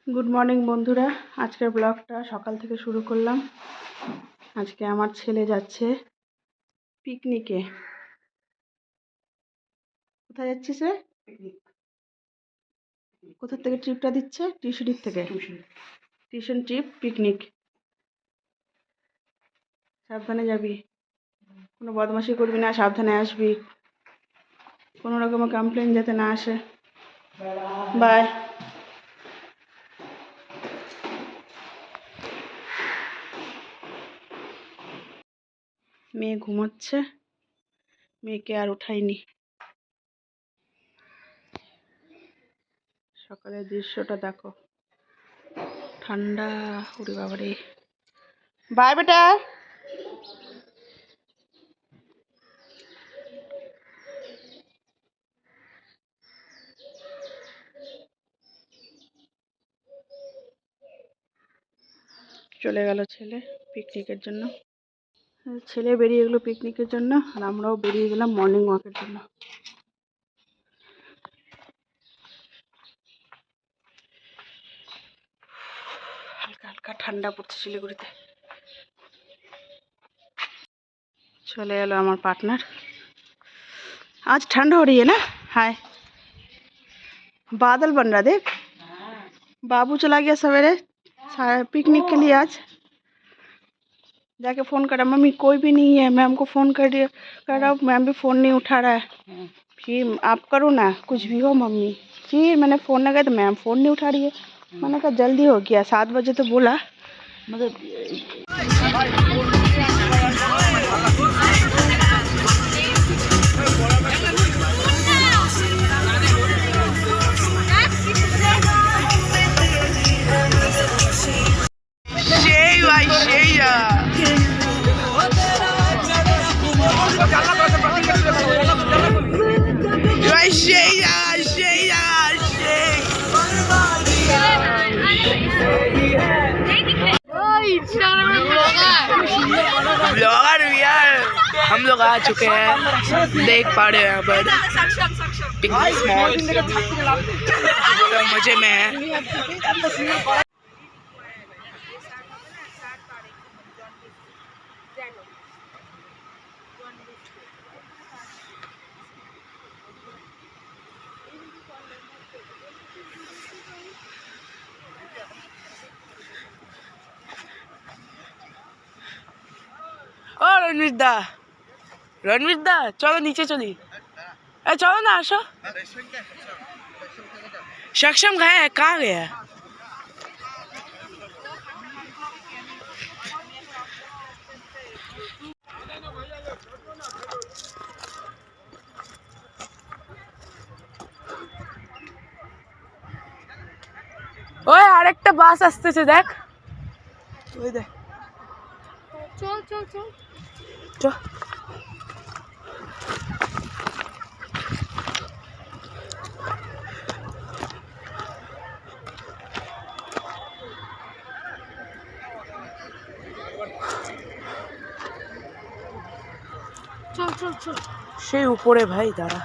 Good morning বন্ধুরা, আজকের ব্লগটা সকাল থেকে শুরু করলাম। আজকে আমার ছেলে যাচ্ছে পিকনিকে। কোথায় যাচ্ছিস রে? কোথা থেকে ট্রিপটা দিচ্ছে? টিউশনির থেকে। Tuition trip, picnic. সাবধানে যাবি, কোনো বদমাশি করবি না, সাবধানে আসবি, কোনো রকমের কমপ্লেন যাতে না আসে। বাই। মেয়ে ঘুমাচ্ছে, মেয়েকে আর উঠাইনি। সকালের দৃশ্যটা দেখো, ঠান্ডা। ওরে বাবারে। বাই বেটা। চলে গেল ছেলে পিকনিকের জন্য। ছেলে বেরিয়ে গেলো পিকনিকের জন্য, আর আমরাও বেরিয়ে গেলাম মর্নিং ওয়াকের জন্য। হালকা হালকা ঠান্ডা পড়ছে শিলিগুড়িতে। चले एलो हमार पार्टनर। आज ठंड हो रही है ना। हाय, बादल बन रहा देख। बाबू चला गया सवेरे पिकनिक के लिए। आज जाके फ़ोन करा, मम्मी कोई भी नहीं है। मैम को फ़ोन कर रहा हूँ, मैम भी फ़ोन नहीं उठा रहा है। फिर आप करो ना, कुछ भी हो मम्मी। फिर मैंने फ़ोन लगाया तो मैम फ़ोन नहीं उठा रही है। मैंने कहा जल्दी हो गया, 7 बजे तो बोला, मतलब ब्लॉगर यार हम लोग आ चुके हैं, देख पा रहे हैं यहाँ पर पिकनिक स्पॉट। मजे में है। ओ रणवीर दा चलो नीचे चली। चलो ना, आशो। सक्षम गया है, कहाँ गया है? ওই আরেকটা বাস আসতেছে দেখ, ওই দেখ। চল চল চল চল। চল চল চল। সেই উপরে ভাই, দাঁড়া।